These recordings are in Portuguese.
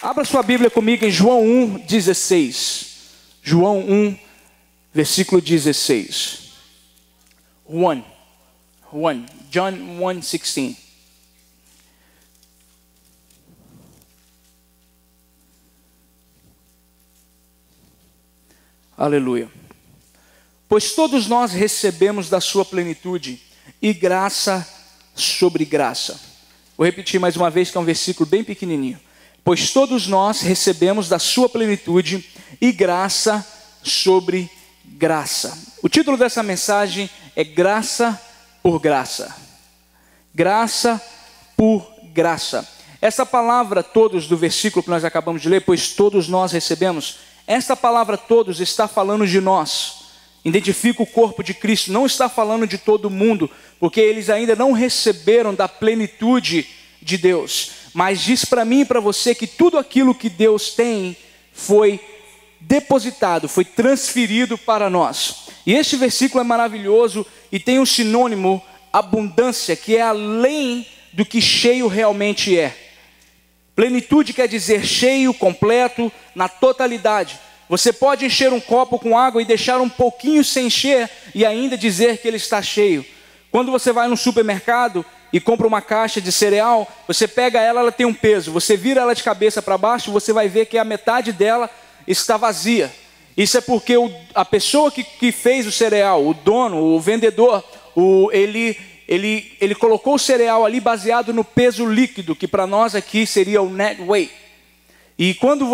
Abra sua Bíblia comigo em João 1:16. João 1, versículo 16. John 1:16. Aleluia. Pois todos nós recebemos da sua plenitude, e graça sobre graça. Vou repetir mais uma vez, que é um versículo bem pequenininho. Pois todos nós recebemos da sua plenitude, e graça sobre graça. O título dessa mensagem é Graça por Graça. Graça por graça. Essa palavra todos do versículo que nós acabamos de ler, pois todos nós recebemos, essa palavra todos está falando de nós. Identifica o corpo de Cristo, não está falando de todo mundo, porque eles ainda não receberam da plenitude de Deus. Mas diz para mim e para você que tudo aquilo que Deus tem foi depositado, foi transferido para nós. E este versículo é maravilhoso e tem um sinônimo, abundância, que é além do que cheio realmente é. Plenitude quer dizer cheio, completo, na totalidade. Você pode encher um copo com água e deixar um pouquinho sem encher e ainda dizer que ele está cheio. Quando você vai no supermercado e compra uma caixa de cereal, você pega ela, ela tem um peso. Você vira ela de cabeça para baixo, você vai ver que a metade dela está vazia. Isso é porque a pessoa que fez o cereal, o dono, o vendedor, ele colocou o cereal ali baseado no peso líquido, que para nós aqui seria o net weight. E quando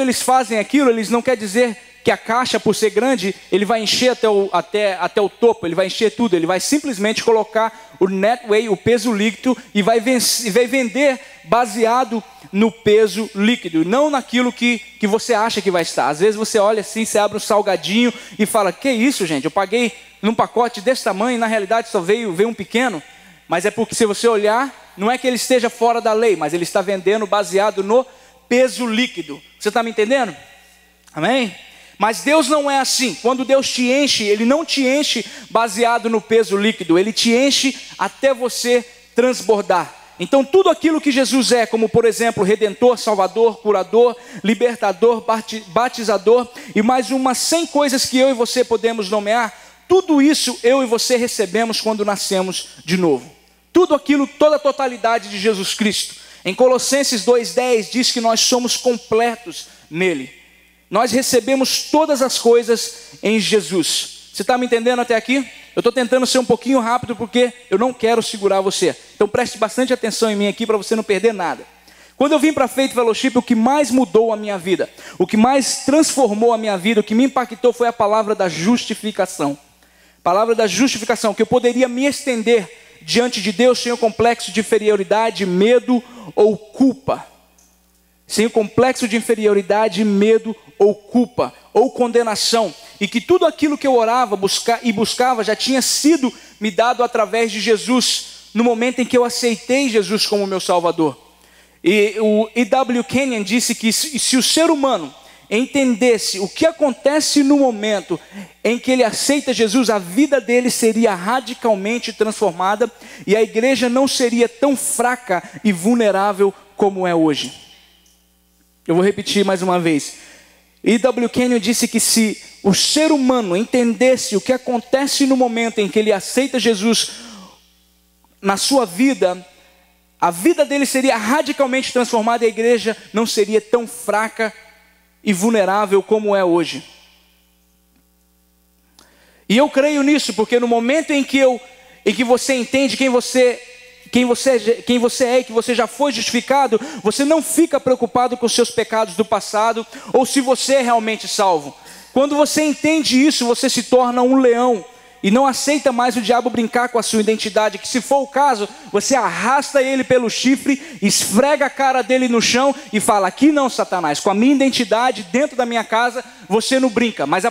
eles fazem aquilo, eles não quer dizer que a caixa, por ser grande, ele vai encher até o topo, ele vai encher tudo. Ele vai simplesmente colocar o net weight, o peso líquido, e vai vender baseado no peso líquido, não naquilo que você acha que vai estar. Às vezes você olha assim, você abre um salgadinho e fala, que isso, gente, eu paguei num pacote desse tamanho, e na realidade só veio um pequeno. Mas é porque, se você olhar, não é que ele esteja fora da lei, mas ele está vendendo baseado no peso líquido. Você está me entendendo? Amém? Mas Deus não é assim. Quando Deus te enche, Ele não te enche baseado no peso líquido, Ele te enche até você transbordar. Então tudo aquilo que Jesus é, como por exemplo, Redentor, Salvador, Curador, Libertador, Batizador, e mais umas 100 coisas que eu e você podemos nomear, tudo isso eu e você recebemos quando nascemos de novo. Tudo aquilo, toda a totalidade de Jesus Cristo. Em Colossenses 2:10 diz que nós somos completos nele. Nós recebemos todas as coisas em Jesus. Você está me entendendo até aqui? Eu estou tentando ser um pouquinho rápido porque eu não quero segurar você. Então preste bastante atenção em mim aqui para você não perder nada. Quando eu vim para Faith Fellowship, o que mais mudou a minha vida, o que mais transformou a minha vida, o que me impactou foi a palavra da justificação. Palavra da justificação, que eu poderia me estender diante de Deus sem o complexo de inferioridade, medo ou culpa. Sem o complexo de inferioridade, medo ou culpa, ou condenação. E que tudo aquilo que eu orava e buscava já tinha sido me dado através de Jesus, no momento em que eu aceitei Jesus como meu Salvador. E o E.W. Kenyon disse que se o ser humano entendesse o que acontece no momento em que ele aceita Jesus, a vida dele seria radicalmente transformada e a igreja não seria tão fraca e vulnerável como é hoje. Eu vou repetir mais uma vez. E.W. Kenyon disse que se o ser humano entendesse o que acontece no momento em que ele aceita Jesus na sua vida, a vida dele seria radicalmente transformada e a igreja não seria tão fraca e vulnerável como é hoje. E eu creio nisso, porque no momento em que você entende quem você é e que você já foi justificado, você não fica preocupado com os seus pecados do passado ou se você é realmente salvo. Quando você entende isso, você se torna um leão e não aceita mais o diabo brincar com a sua identidade, que se for o caso, você arrasta ele pelo chifre, esfrega a cara dele no chão e fala, aqui não, Satanás, com a minha identidade dentro da minha casa, você não brinca. Mas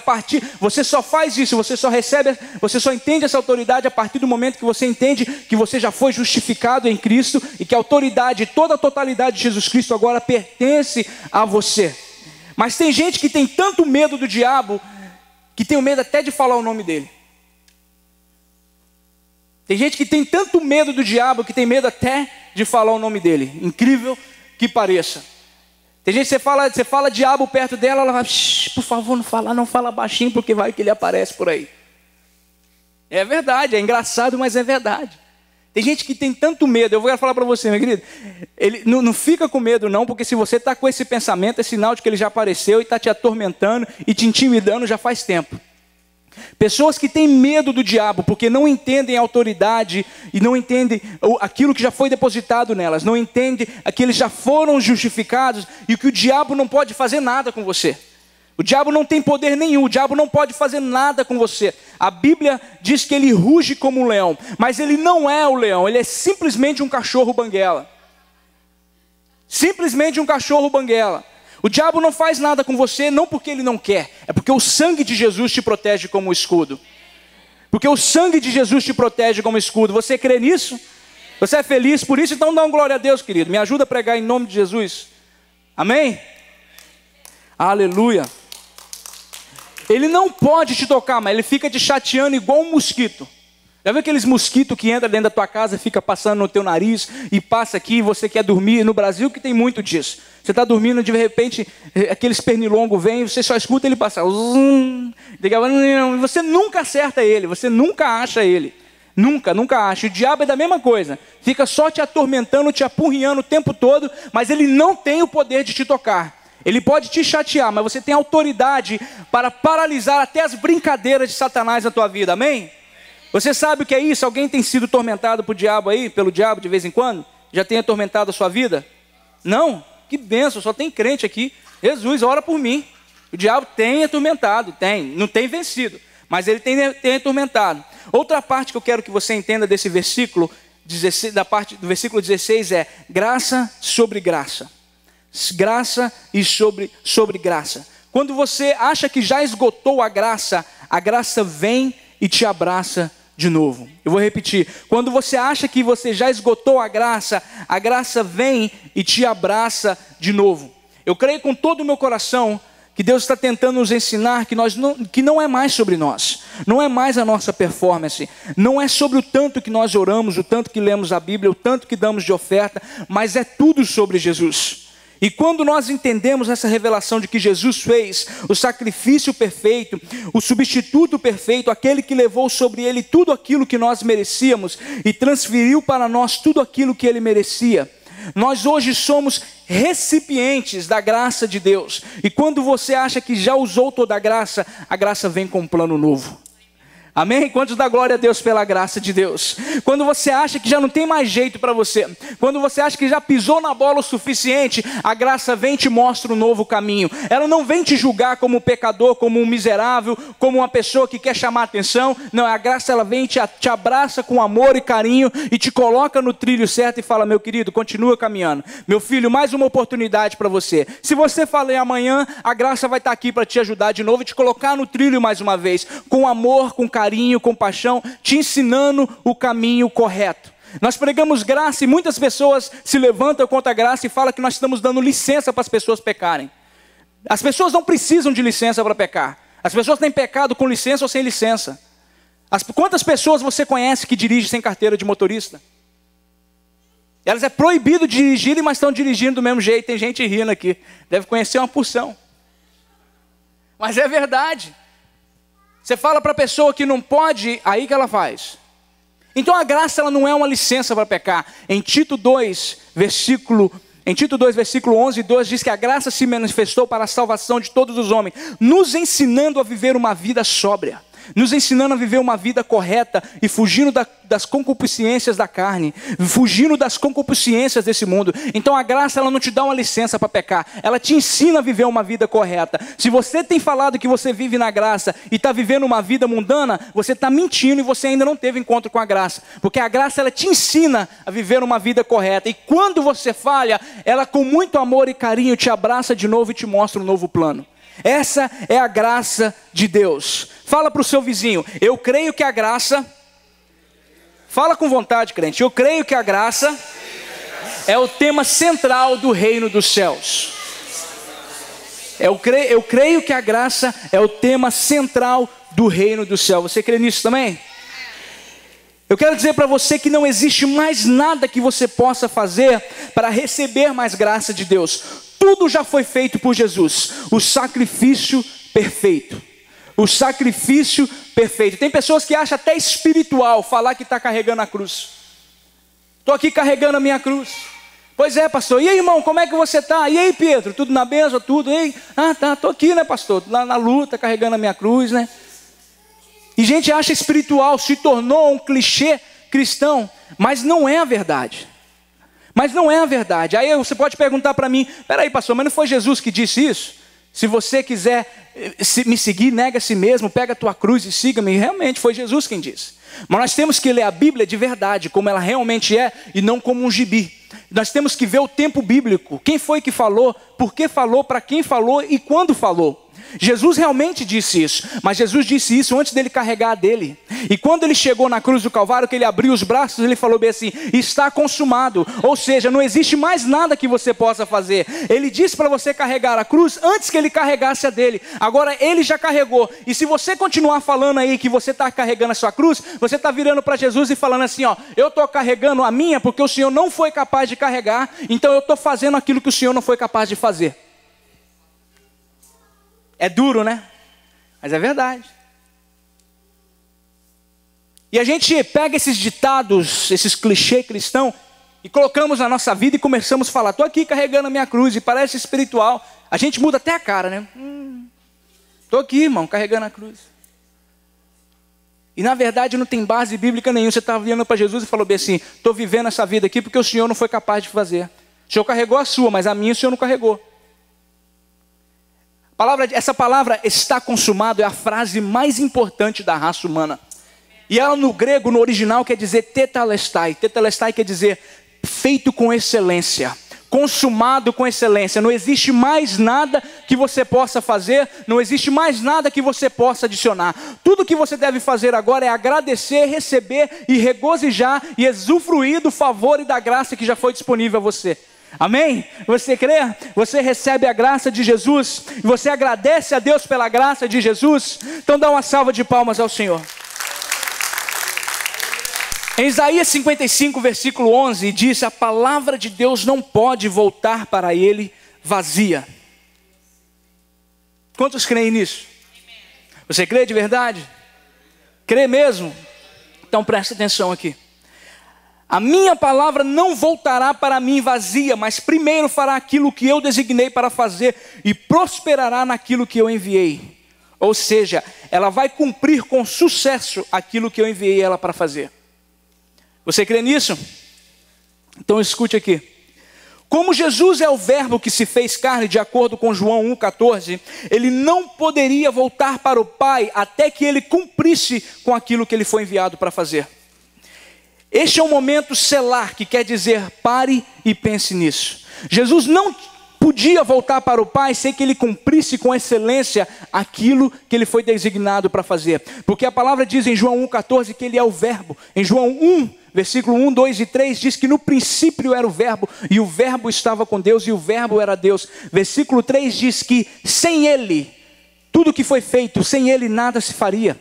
você só faz isso, você só entende essa autoridade a partir do momento que você entende que você já foi justificado em Cristo e que a autoridade, toda a totalidade de Jesus Cristo agora pertence a você. Mas tem gente que tem tanto medo do diabo, que tem medo até de falar o nome dele. Tem gente que tem tanto medo do diabo que tem medo até de falar o nome dele. Incrível que pareça. Tem gente que você fala diabo perto dela, ela vai, por favor, não fala baixinho, porque vai que ele aparece por aí. É verdade, é engraçado, mas é verdade. Tem gente que tem tanto medo. Eu vou falar para você, meu querido, ele não fica com medo não, porque se você está com esse pensamento, é sinal de que ele já apareceu e está te atormentando e te intimidando já faz tempo. Pessoas que têm medo do diabo, porque não entendem a autoridade e não entendem aquilo que já foi depositado nelas, não entendem que eles já foram justificados e que o diabo não pode fazer nada com você. O diabo não tem poder nenhum, o diabo não pode fazer nada com você. A Bíblia diz que ele ruge como um leão, mas ele não é o leão, ele é simplesmente um cachorro banguela. Simplesmente um cachorro banguela. O diabo não faz nada com você, não porque ele não quer, é porque o sangue de Jesus te protege como escudo. Porque o sangue de Jesus te protege como escudo. Você crê nisso? Você é feliz por isso? Então dá uma glória a Deus, querido. Me ajuda a pregar em nome de Jesus. Amém? Aleluia. Ele não pode te tocar, mas ele fica te chateando igual um mosquito. Já viu aqueles mosquitos que entram dentro da tua casa, fica passando no teu nariz e passa aqui, você quer dormir? No Brasil que tem muito disso. Você está dormindo, de repente, aqueles pernilongos vêm, você só escuta ele passar. Você nunca acerta ele, você nunca acha ele. Nunca acha. O diabo é da mesma coisa. Fica só te atormentando, te apurrinhando o tempo todo, mas ele não tem o poder de te tocar. Ele pode te chatear, mas você tem autoridade para paralisar até as brincadeiras de Satanás na tua vida. Amém? Você sabe o que é isso? Alguém tem sido atormentado pelo diabo de vez em quando? Já tem atormentado a sua vida? Não? Que bênção, só tem crente aqui. Jesus, ora por mim. O diabo tem atormentado, não tem vencido, mas ele tem atormentado. Outra parte que eu quero que você entenda desse versículo, 16, da parte do versículo 16 é graça sobre graça. Graça e sobre graça. Quando você acha que já esgotou a graça vem e te abraça de novo. Eu vou repetir. Quando você acha que você já esgotou a graça vem e te abraça de novo. Eu creio com todo o meu coração que Deus está tentando nos ensinar que não é mais sobre nós, não é mais a nossa performance, não é sobre o tanto que nós oramos, o tanto que lemos a Bíblia, o tanto que damos de oferta, mas é tudo sobre Jesus. E quando nós entendemos essa revelação de que Jesus fez o sacrifício perfeito, o substituto perfeito, aquele que levou sobre ele tudo aquilo que nós merecíamos e transferiu para nós tudo aquilo que ele merecia, nós hoje somos recipientes da graça de Deus. E quando você acha que já usou toda a graça vem com um plano novo. Amém? Quantos dá glória a Deus pela graça de Deus? Quando você acha que já não tem mais jeito para você, quando você acha que já pisou na bola o suficiente, a graça vem e te mostra um novo caminho. Ela não vem te julgar como um pecador, como um miserável, como uma pessoa que quer chamar atenção. Não, a graça ela vem e te abraça com amor e carinho e te coloca no trilho certo e fala: meu querido, continua caminhando. Meu filho, mais uma oportunidade para você. Se você falar amanhã, a graça vai estar aqui para te ajudar de novo e te colocar no trilho mais uma vez, com amor, com carinho, compaixão, te ensinando o caminho correto. Nós pregamos graça e muitas pessoas se levantam contra a graça e falam que nós estamos dando licença para as pessoas pecarem. As pessoas não precisam de licença para pecar. As pessoas têm pecado com licença ou sem licença. Quantas pessoas você conhece que dirigem sem carteira de motorista? Elas é proibido de dirigirem, mas estão dirigindo do mesmo jeito. Tem gente rindo aqui. Deve conhecer uma porção. Mas é verdade. Você fala para a pessoa que não pode, aí que ela faz. Então a graça ela não é uma licença para pecar. Em Tito 2, versículo 11 e 12, diz que a graça se manifestou para a salvação de todos os homens, nos ensinando a viver uma vida sóbria, nos ensinando a viver uma vida correta e fugindo das concupiscências da carne, fugindo das concupiscências desse mundo. Então a graça ela não te dá uma licença para pecar, ela te ensina a viver uma vida correta. Se você tem falado que você vive na graça e está vivendo uma vida mundana, você está mentindo e você ainda não teve encontro com a graça, porque a graça ela te ensina a viver uma vida correta, e quando você falha, ela com muito amor e carinho te abraça de novo e te mostra um novo plano. Essa é a graça de Deus. Fala para o seu vizinho: eu creio que a graça, fala com vontade, crente, eu creio que a graça é o tema central do reino dos céus. Eu creio que a graça é o tema central do reino do céu. Você crê nisso também? Eu quero dizer para você que não existe mais nada que você possa fazer para receber mais graça de Deus. tudo já foi feito por Jesus. O sacrifício perfeito. O sacrifício perfeito. Tem pessoas que acham até espiritual falar que está carregando a cruz. Estou aqui carregando a minha cruz. Pois é, pastor. E aí, irmão, como é que você está? E aí, Pedro? Tudo na bênção? Tudo? E aí? Tá, estou aqui, né, pastor? Na luta, carregando a minha cruz, né? E gente acha espiritual, se tornou um clichê cristão, mas não é a verdade. Mas não é a verdade. Aí você pode perguntar para mim, peraí, pastor, mas não foi Jesus que disse isso? Se você quiser me seguir, nega a si mesmo, pega a tua cruz e siga-me. Realmente foi Jesus quem disse. Mas nós temos que ler a Bíblia de verdade, como ela realmente é, e não como um gibi. Nós temos que ver o tempo bíblico. Quem foi que falou, por que falou, para quem falou e quando falou. Jesus realmente disse isso, mas Jesus disse isso antes dele carregar a dele. E quando ele chegou na cruz do Calvário, que ele abriu os braços, ele falou bem assim, está consumado. Ou seja, não existe mais nada que você possa fazer. Ele disse para você carregar a cruz antes que ele carregasse a dele. Agora ele já carregou. E se você continuar falando aí que você está carregando a sua cruz, você está virando para Jesus e falando assim, ó, eu estou carregando a minha porque o Senhor não foi capaz de carregar, então eu estou fazendo aquilo que o Senhor não foi capaz de fazer. É duro, né? Mas é verdade. E a gente pega esses ditados, esses clichês cristãos, e colocamos na nossa vida e começamos a falar, estou aqui carregando a minha cruz, e parece espiritual. A gente muda até a cara, né? Estou aqui, irmão, carregando a cruz. E na verdade não tem base bíblica nenhuma. Você está olhando para Jesus e falou bem assim, estou vivendo essa vida aqui porque o Senhor não foi capaz de fazer. O Senhor carregou a sua, mas a minha o Senhor não carregou. Essa palavra está consumado é a frase mais importante da raça humana. E ela no grego, no original, quer dizer tetelestai. Tetelestai quer dizer feito com excelência. Consumado com excelência. Não existe mais nada que você possa fazer. Não existe mais nada que você possa adicionar. Tudo que você deve fazer agora é agradecer, receber e regozijar e usufruir do favor e da graça que já foi disponível a você. Amém? Você crê? Você recebe a graça de Jesus? E você agradece a Deus pela graça de Jesus? Então dá uma salva de palmas ao Senhor. Em Isaías 55, versículo 11, diz, a palavra de Deus não pode voltar para ele vazia. Quantos creem nisso? Você crê de verdade? Crê mesmo? Então presta atenção aqui. A minha palavra não voltará para mim vazia, mas primeiro fará aquilo que eu designei para fazer e prosperará naquilo que eu enviei. Ou seja, ela vai cumprir com sucesso aquilo que eu enviei ela para fazer. Você crê nisso? Então escute aqui. Como Jesus é o verbo que se fez carne, de acordo com João 1,14, ele não poderia voltar para o Pai até que ele cumprisse com aquilo que ele foi enviado para fazer. Este é um momento selar, que quer dizer pare e pense nisso. Jesus não podia voltar para o Pai sem que ele cumprisse com excelência aquilo que ele foi designado para fazer. Porque a palavra diz em João 1,14 que ele é o verbo. Em João 1, versículo 1, 2 e 3 diz que no princípio era o verbo e o verbo estava com Deus e o verbo era Deus. Versículo 3 diz que sem ele, tudo que foi feito, sem ele nada se faria.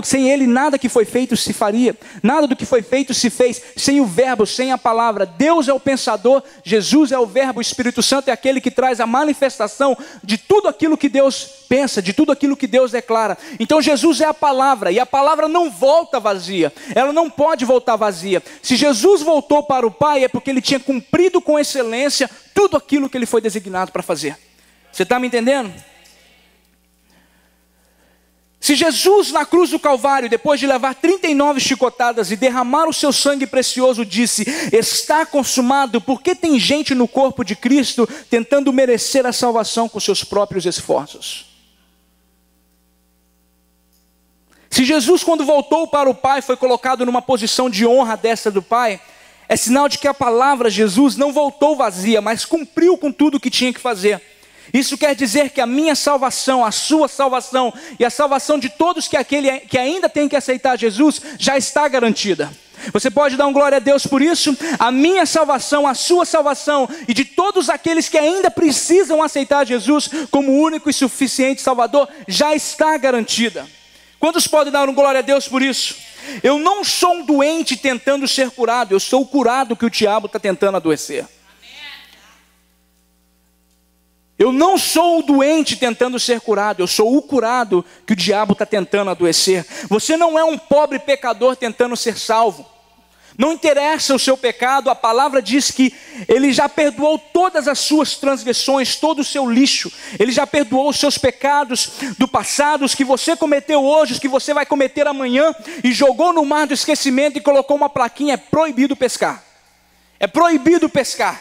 Sem ele nada que foi feito se faria. Nada do que foi feito se fez sem o verbo, sem a palavra. Deus é o pensador, Jesus é o verbo, o Espírito Santo é aquele que traz a manifestação de tudo aquilo que Deus pensa, de tudo aquilo que Deus declara. Então Jesus é a palavra, e a palavra não volta vazia. Ela não pode voltar vazia. Se Jesus voltou para o Pai é porque ele tinha cumprido com excelência tudo aquilo que ele foi designado para fazer. Você está me entendendo? Se Jesus na cruz do Calvário, depois de levar 39 chicotadas e derramar o seu sangue precioso, disse, está consumado, por que tem gente no corpo de Cristo tentando merecer a salvação com seus próprios esforços? Se Jesus, quando voltou para o Pai, foi colocado numa posição de honra à destra do Pai, é sinal de que a palavra Jesus não voltou vazia, mas cumpriu com tudo o que tinha que fazer. Isso quer dizer que a minha salvação, a sua salvação e a salvação de todos que ainda tem que aceitar Jesus já está garantida. Você pode dar um glória a Deus por isso? A minha salvação, a sua salvação e de todos aqueles que ainda precisam aceitar Jesus como único e suficiente Salvador já está garantida. Quantos podem dar um glória a Deus por isso? Eu não sou um doente tentando ser curado, eu sou o curado que o diabo está tentando adoecer. Eu não sou o doente tentando ser curado, eu sou o curado que o diabo está tentando adoecer. Você não é um pobre pecador tentando ser salvo. Não interessa o seu pecado, a palavra diz que Ele já perdoou todas as suas transgressões, todo o seu lixo. Ele já perdoou os seus pecados do passado, os que você cometeu hoje, os que você vai cometer amanhã, e jogou no mar do esquecimento e colocou uma plaquinha: é proibido pescar. É proibido pescar.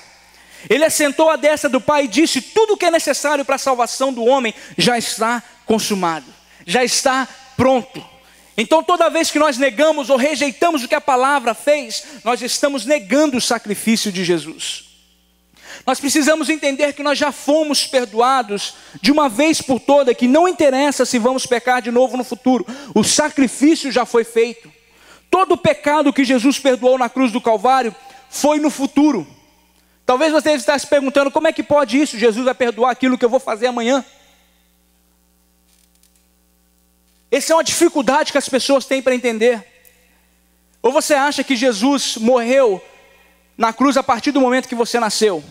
Ele assentou à destra do Pai e disse: tudo o que é necessário para a salvação do homem já está consumado, já está pronto. Então toda vez que nós negamos ou rejeitamos o que a palavra fez, nós estamos negando o sacrifício de Jesus. Nós precisamos entender que nós já fomos perdoados de uma vez por toda, que não interessa se vamos pecar de novo no futuro, o sacrifício já foi feito. Todo o pecado que Jesus perdoou na cruz do Calvário foi no futuro. Talvez você esteja se perguntando: como é que pode isso? Jesus vai perdoar aquilo que eu vou fazer amanhã? Essa é uma dificuldade que as pessoas têm para entender. Ou você acha que Jesus morreu na cruz a partir do momento que você nasceu?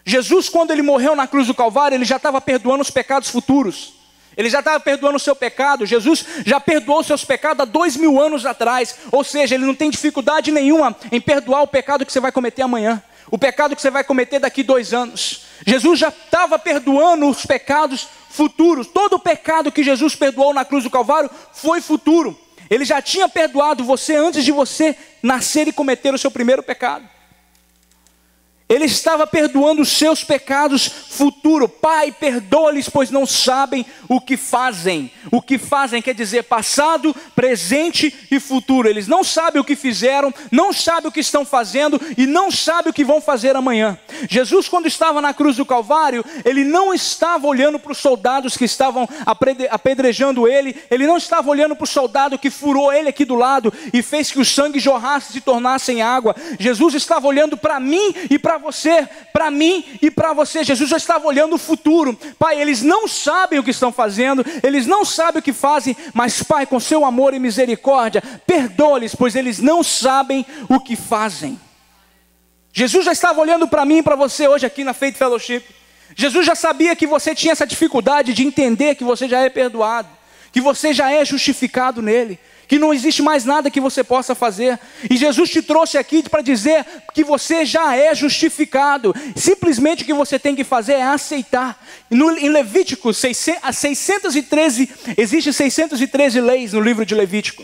Jesus, quando Ele morreu na cruz do Calvário, Ele já estava perdoando os pecados futuros. Ele já estava perdoando o seu pecado. Jesus já perdoou os seus pecados há 2000 anos atrás. Ou seja, Ele não tem dificuldade nenhuma em perdoar o pecado que você vai cometer amanhã, o pecado que você vai cometer daqui 2 anos. Jesus já estava perdoando os pecados futuros. Todo o pecado que Jesus perdoou na cruz do Calvário foi futuro. Ele já tinha perdoado você antes de você nascer e cometer o seu primeiro pecado. Ele estava perdoando os seus pecados futuros. Pai, perdoa-lhes, pois não sabem o que fazem. O que fazem quer dizer passado, presente e futuro. Eles não sabem o que fizeram, não sabem o que estão fazendo e não sabem o que vão fazer amanhã. Jesus, quando estava na cruz do Calvário, Ele não estava olhando para os soldados que estavam apedrejando Ele. Ele não estava olhando para o soldado que furou Ele aqui do lado e fez que o sangue jorrasse e se tornasse em água. Jesus estava olhando para mim e para você, para mim e para você. Jesus já estava olhando o futuro. Pai, eles não sabem o que estão fazendo, eles não sabem o que fazem, mas Pai, com seu amor e misericórdia, perdoa-lhes, pois eles não sabem o que fazem. Jesus já estava olhando para mim e para você hoje aqui na Faith Fellowship. Jesus já sabia que você tinha essa dificuldade de entender que você já é perdoado, que você já é justificado nele, que não existe mais nada que você possa fazer. E Jesus te trouxe aqui para dizer que você já é justificado. Simplesmente o que você tem que fazer é aceitar. Em Levítico 613, existe 613 leis no livro de Levítico,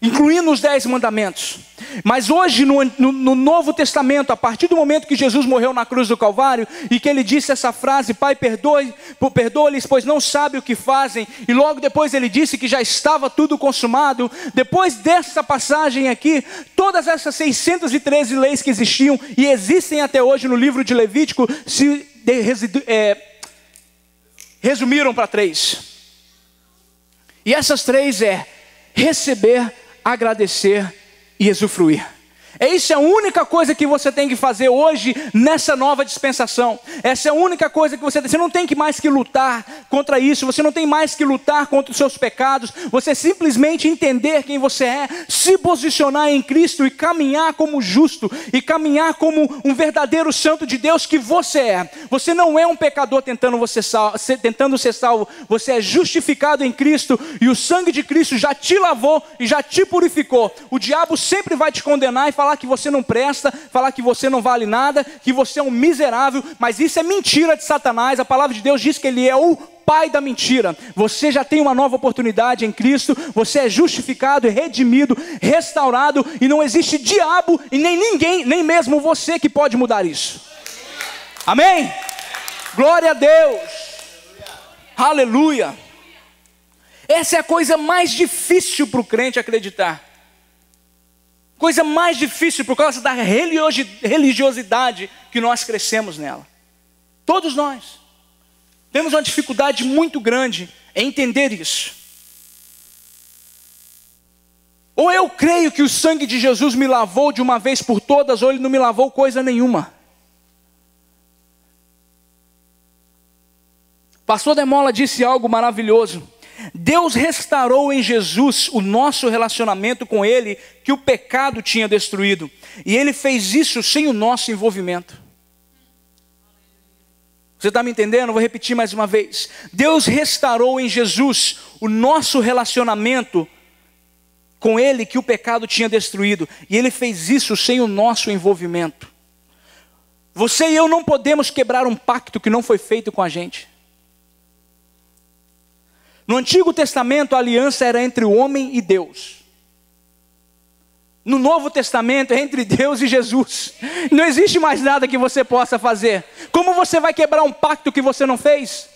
incluindo os 10 mandamentos. Mas hoje no Novo Testamento, a partir do momento que Jesus morreu na cruz do Calvário e que Ele disse essa frase: Pai, perdoa-lhes, pois não sabem o que fazem, e logo depois Ele disse que já estava tudo consumado. Depois dessa passagem aqui, todas essas 613 leis que existiam e existem até hoje no livro de Levítico se resumiram para 3. E essas 3 é receber, agradecer e usufruir. Isso é a única coisa que você tem que fazer hoje nessa nova dispensação. Essa é a única coisa que você não tem que mais que lutar contra isso. Você não tem mais que lutar contra os seus pecados. Você simplesmente entender quem você é, se posicionar em Cristo e caminhar como justo e caminhar como um verdadeiro santo de Deus que você é. Você não é um pecador tentando ser salvo. Você é justificado em Cristo e o sangue de Cristo já te lavou e já te purificou. O diabo sempre vai te condenar e falar que você não presta, falar que você não vale nada, que você é um miserável, mas isso é mentira de Satanás. A palavra de Deus diz que ele é o pai da mentira. Você já tem uma nova oportunidade em Cristo, você é justificado, redimido, restaurado, e não existe diabo e nem ninguém, nem mesmo você, que pode mudar isso. Amém? Glória a Deus. Aleluia. Essa é a coisa mais difícil para o crente acreditar. Coisa mais difícil por causa da religiosidade que nós crescemos nela. Todos nós temos uma dificuldade muito grande em entender isso. Ou eu creio que o sangue de Jesus me lavou de uma vez por todas, ou Ele não me lavou coisa nenhuma. Pastor Demola disse algo maravilhoso. Deus restaurou em Jesus o nosso relacionamento com Ele, que o pecado tinha destruído. E Ele fez isso sem o nosso envolvimento. Você está me entendendo? Vou repetir mais uma vez. Deus restaurou em Jesus o nosso relacionamento com Ele que o pecado tinha destruído. E Ele fez isso sem o nosso envolvimento. Você e eu não podemos quebrar um pacto que não foi feito com a gente. No Antigo Testamento a aliança era entre o homem e Deus. No Novo Testamento é entre Deus e Jesus. Não existe mais nada que você possa fazer. Como você vai quebrar um pacto que você não fez?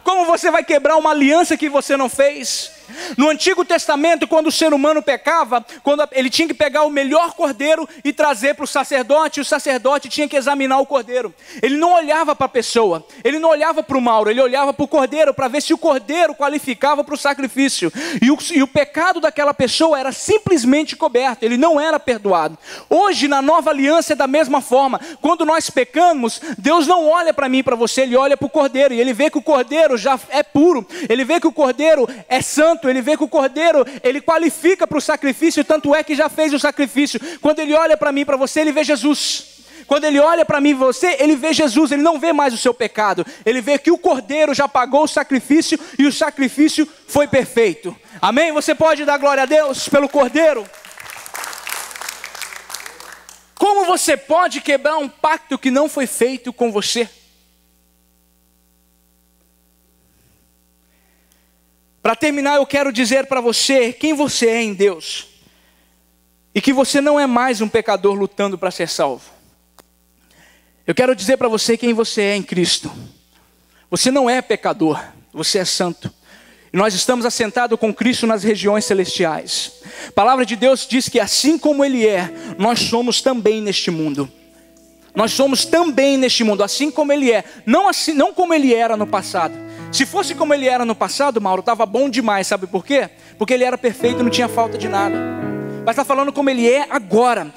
Como você vai quebrar uma aliança que você não fez? No Antigo Testamento, quando o ser humano pecava, quando ele tinha que pegar o melhor cordeiro e trazer para o sacerdote tinha que examinar o cordeiro. Ele não olhava para a pessoa, ele não olhava para o Mauro, ele olhava para o cordeiro para ver se o cordeiro qualificava para o sacrifício. E o pecado daquela pessoa era simplesmente coberto, ele não era perdoado. Hoje, na nova aliança, é da mesma forma. Quando nós pecamos, Deus não olha para mim e para você, Ele olha para o cordeiro, e Ele vê que o cordeiro já é puro, Ele vê que o cordeiro é santo, Ele vê que o cordeiro, ele qualifica para o sacrifício, tanto é que já fez o sacrifício. Quando Ele olha para mim e para você, Ele vê Jesus. Quando Ele olha para mim e você, Ele vê Jesus. Ele não vê mais o seu pecado, Ele vê que o cordeiro já pagou o sacrifício, e o sacrifício foi perfeito. Amém? Você pode dar glória a Deus pelo cordeiro? Como você pode quebrar um pacto que não foi feito com você? Para terminar, eu quero dizer para você quem você é em Deus. E que você não é mais um pecador lutando para ser salvo. Eu quero dizer para você quem você é em Cristo. Você não é pecador, você é santo. E nós estamos assentados com Cristo nas regiões celestiais. A palavra de Deus diz que assim como Ele é, nós somos também neste mundo. Nós somos também neste mundo, assim como Ele é. Não como Ele era no passado. Se fosse como Ele era no passado, Mauro, estava bom demais, sabe por quê? Porque Ele era perfeito e não tinha falta de nada. Mas está falando como Ele é agora,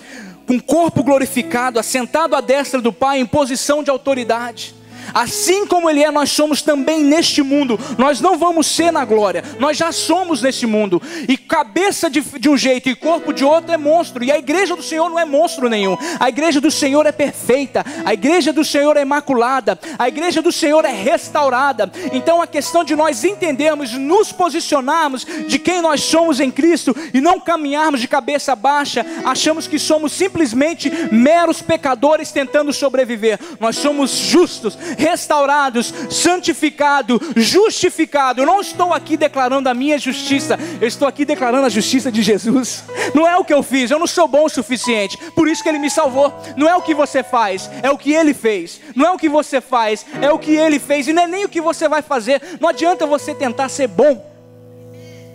com o corpo glorificado, assentado à destra do Pai, em posição de autoridade. Assim como Ele é, nós somos também neste mundo. Nós não vamos ser na glória, nós já somos neste mundo. E cabeça de um jeito e corpo de outro é monstro. E a igreja do Senhor não é monstro nenhum. A igreja do Senhor é perfeita, a igreja do Senhor é imaculada, a igreja do Senhor é restaurada. Então a questão de nós entendermos, nos posicionarmos de quem nós somos em Cristo, e não caminharmos de cabeça baixa, achamos que somos simplesmente meros pecadores tentando sobreviver. Nós somos justos, restaurados, santificados, justificados. Eu não estou aqui declarando a minha justiça, eu estou aqui declarando a justiça de Jesus. Não é o que eu fiz, eu não sou bom o suficiente, por isso que Ele me salvou. Não é o que você faz, é o que Ele fez. Não é o que você faz, é o que Ele fez. E não é nem o que você vai fazer. Não adianta você tentar ser bom,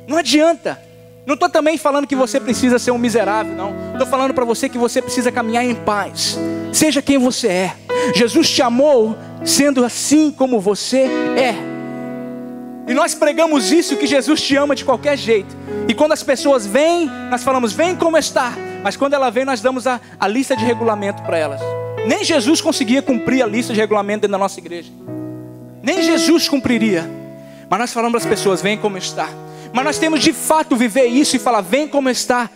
não adianta. Não estou também falando que você precisa ser um miserável, não. Estou falando para você que você precisa caminhar em paz. Seja quem você é. Jesus te amou sendo assim como você é. E nós pregamos isso, que Jesus te ama de qualquer jeito. E quando as pessoas vêm, nós falamos, vem como está. Mas quando ela vem, nós damos a lista de regulamento para elas. Nem Jesus conseguia cumprir a lista de regulamento dentro da nossa igreja. Nem Jesus cumpriria. Mas nós falamos para as pessoas, vem como está. Mas nós temos de fato viver isso e falar, vem como está.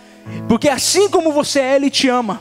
Porque assim como você é, Ele te ama.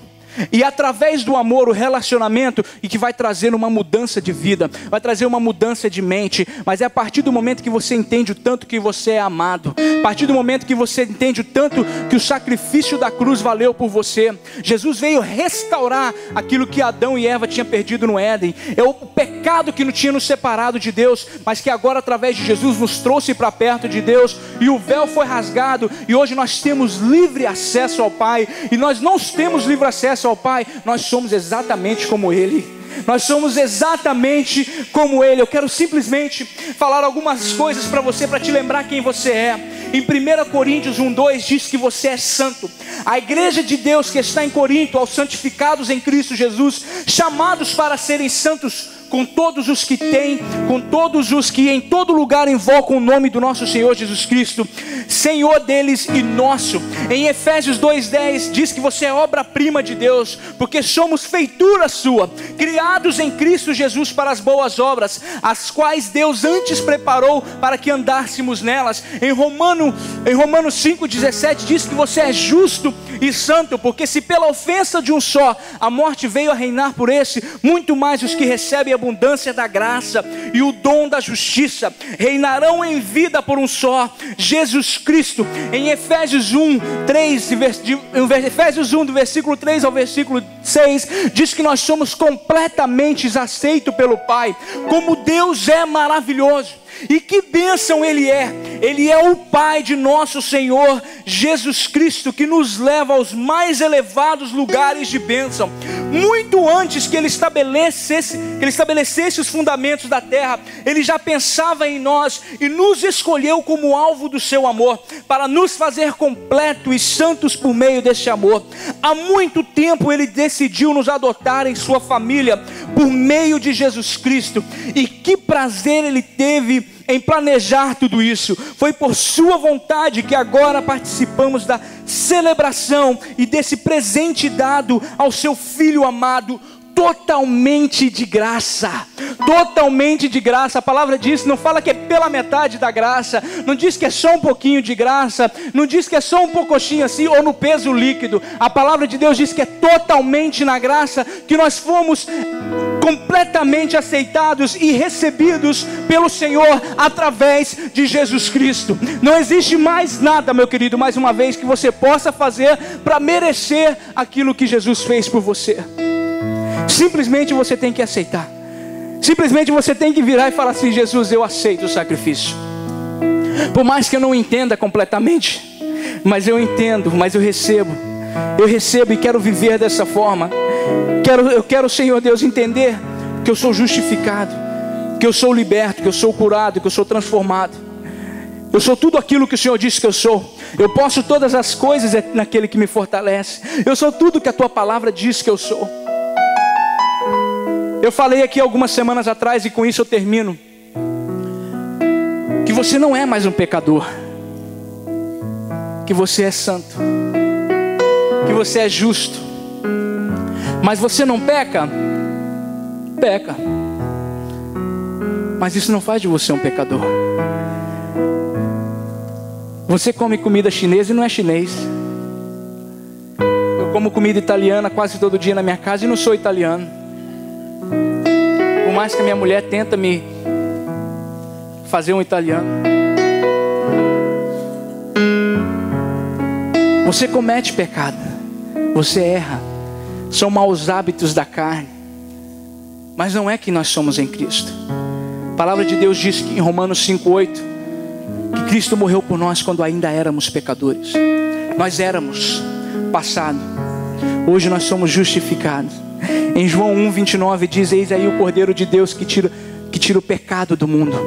E através do amor, o relacionamento, e que vai trazer uma mudança de vida, vai trazer uma mudança de mente. Mas é a partir do momento que você entende o tanto que você é amado, a partir do momento que você entende o tanto que o sacrifício da cruz valeu por você. Jesus veio restaurar aquilo que Adão e Eva tinham perdido no Éden. É o pecado que não tinha nos separado de Deus, mas que agora através de Jesus nos trouxe para perto de Deus. E o véu foi rasgado, e hoje nós temos livre acesso ao Pai. E nós não temos livre acesso ao Pai, nós somos exatamente como Ele. Nós somos exatamente como Ele. Eu quero simplesmente falar algumas coisas para você, para te lembrar quem você é. Em 1 Coríntios 1:2 diz que você é santo. A igreja de Deus que está em Corinto, aos santificados em Cristo Jesus, chamados para serem santos, com todos os que têm, com todos os que em todo lugar invocam o nome do nosso Senhor Jesus Cristo, Senhor deles e nosso. Em Efésios 2:10 diz que você é obra-prima de Deus, porque somos feitura sua, criados em Cristo Jesus para as boas obras, as quais Deus antes preparou para que andássemos nelas. Em Romanos 5:17 diz que você é justo e santo, porque se pela ofensa de um só a morte veio a reinar por esse, muito mais os que recebem a abundância da graça e o dom da justiça reinarão em vida por um só, Jesus Cristo. Em Efésios 1, do versículo 3 ao versículo 6, diz que nós somos completamente aceitos pelo Pai. Como Deus é maravilhoso! E que bênção Ele é! Ele é o Pai de nosso Senhor Jesus Cristo, que nos leva aos mais elevados lugares de bênção. Muito antes que Ele estabelecesse os fundamentos da terra, Ele já pensava em nós e nos escolheu como alvo do seu amor, para nos fazer completos e santos por meio deste amor. Há muito tempo Ele decidiu nos adotar em sua família por meio de Jesus Cristo. E que prazer Ele teve em planejar tudo isso. Foi por sua vontade que agora participamos da celebração e desse presente dado ao seu Filho amado, totalmente de graça. Totalmente de graça. A palavra diz, não fala que é pela metade da graça, não diz que é só um pouquinho de graça, não diz que é só um pouquinho assim, ou no peso líquido. A palavra de Deus diz que é totalmente na graça, que nós fomos completamente aceitados e recebidos pelo Senhor através de Jesus Cristo. Não existe mais nada, meu querido, mais uma vez, que você possa fazer para merecer aquilo que Jesus fez por você. Simplesmente você tem que aceitar. Simplesmente você tem que virar e falar assim: Jesus, eu aceito o sacrifício. Por mais que eu não entenda completamente, mas eu entendo, mas eu recebo. Eu recebo e quero viver dessa forma. Eu quero, Senhor Deus, entender que eu sou justificado, que eu sou liberto, que eu sou curado, que eu sou transformado. Eu sou tudo aquilo que o Senhor disse que eu sou. Eu posso todas as coisas naquele que me fortalece. Eu sou tudo que a Tua palavra diz que eu sou. Eu falei aqui algumas semanas atrás, e com isso eu termino, que você não é mais um pecador, que você é santo, que você é justo. Mas você não peca? Peca. Mas isso não faz de você um pecador. Você come comida chinesa e não é chinês. Eu como comida italiana quase todo dia na minha casa e não sou italiano. Por mais que a minha mulher tenta me fazer um italiano. Você comete pecado, você erra, são maus hábitos da carne, mas não é que nós somos em Cristo. A palavra de Deus diz que em Romanos 5:8, que Cristo morreu por nós quando ainda éramos pecadores. Nós éramos passado, hoje nós somos justificados. Em João 1:29 diz: eis aí o Cordeiro de Deus que tira o pecado do mundo.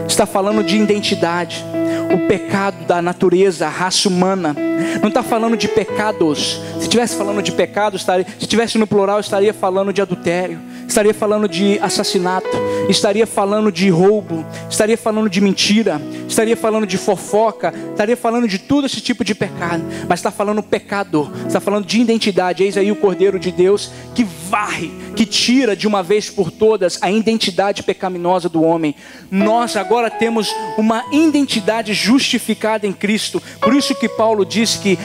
Está falando de identidade. O pecado da natureza, a raça humana. Não está falando de pecados. Se estivesse falando de pecado, se estivesse no plural, estaria falando de adultério, estaria falando de assassinato, estaria falando de roubo, estaria falando de mentira, estaria falando de fofoca, estaria falando de todo esse tipo de pecado. Mas está falando pecador, está falando de identidade. Eis aí o Cordeiro de Deus que varre, que tira de uma vez por todas a identidade pecaminosa do homem. Nós agora temos uma identidade justificada em Cristo. Por isso que Paulo diz que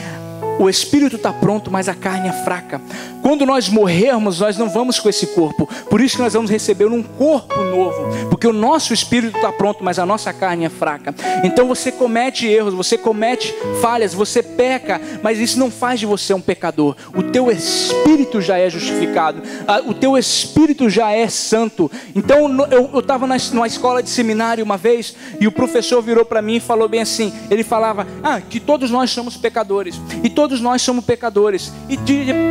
o espírito está pronto, mas a carne é fraca. Quando nós morrermos, nós não vamos com esse corpo. Por isso que nós vamos receber um corpo novo. Porque o nosso espírito está pronto, mas a nossa carne é fraca. Então você comete erros, você comete falhas, você peca, mas isso não faz de você um pecador. O teu espírito já é justificado. O teu espírito já é santo. Então eu estava numa escola de seminário uma vez, e o professor virou para mim e falou bem assim. Ele falava que todos nós somos pecadores. E todos nós somos pecadores. E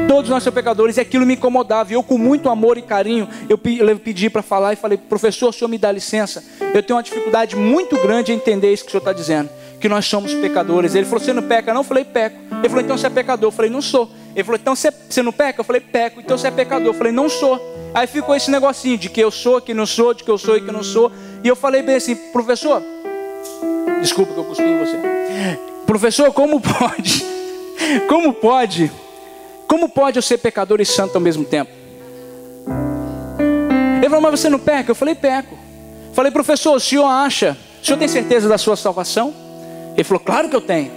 todos nós somos pecadores. E aquilo me incomodava. E eu, com muito amor e carinho, eu pedi para falar e falei: professor, o senhor me dá licença? Eu tenho uma dificuldade muito grande em entender isso que o senhor está dizendo, que nós somos pecadores. Ele falou: você não peca não? Eu falei: peco. Ele falou: então você é pecador? Eu falei: não sou. Ele falou: então você não peca? Eu falei: peco. Então você é pecador? Eu falei: não sou. Aí ficou esse negocinho de que eu sou, que não sou, de que eu sou e que não sou. E eu falei bem assim: professor, desculpa que eu cuspi em você. Professor, como pode? Como pode eu ser pecador e santo ao mesmo tempo? Ele falou: mas você não peca? Eu falei: peco. Falei: professor, o senhor tem certeza da sua salvação? Ele falou: claro que eu tenho.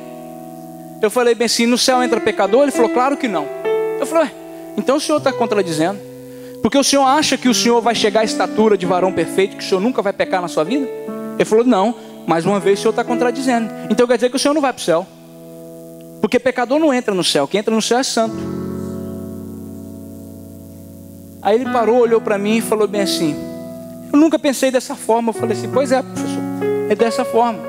Eu falei bem assim, no céu entra pecador? Ele falou, claro que não. Eu falei, então o senhor está contradizendo. Porque o senhor acha que o senhor vai chegar à estatura de varão perfeito, que o senhor nunca vai pecar na sua vida? Ele falou, não, mais uma vez o senhor está contradizendo. Então quer dizer que o senhor não vai para o céu. Porque pecador não entra no céu, quem entra no céu é santo. Aí ele parou, olhou para mim e falou bem assim, eu nunca pensei dessa forma. Eu falei assim, pois é, professor, é dessa forma.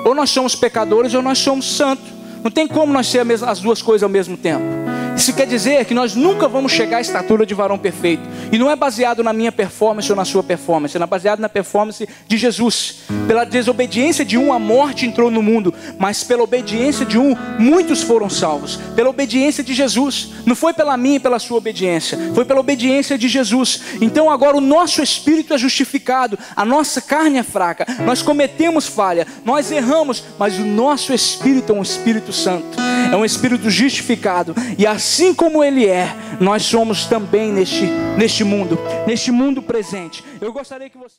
Ou nós somos pecadores ou nós somos santos. Não tem como nós sermos as duas coisas ao mesmo tempo. Isso quer dizer que nós nunca vamos chegar à estatura de varão perfeito. E não é baseado na minha performance ou na sua performance. É baseado na performance de Jesus. Pela desobediência de um, a morte entrou no mundo. Mas pela obediência de um, muitos foram salvos. Pela obediência de Jesus. Não foi pela minha e pela sua obediência. Foi pela obediência de Jesus. Então agora o nosso espírito é justificado. A nossa carne é fraca. Nós cometemos falha. Nós erramos. Mas o nosso espírito é um Espírito Santo. É um espírito justificado. E assim como ele é, nós somos também neste mundo presente. Eu gostaria que você...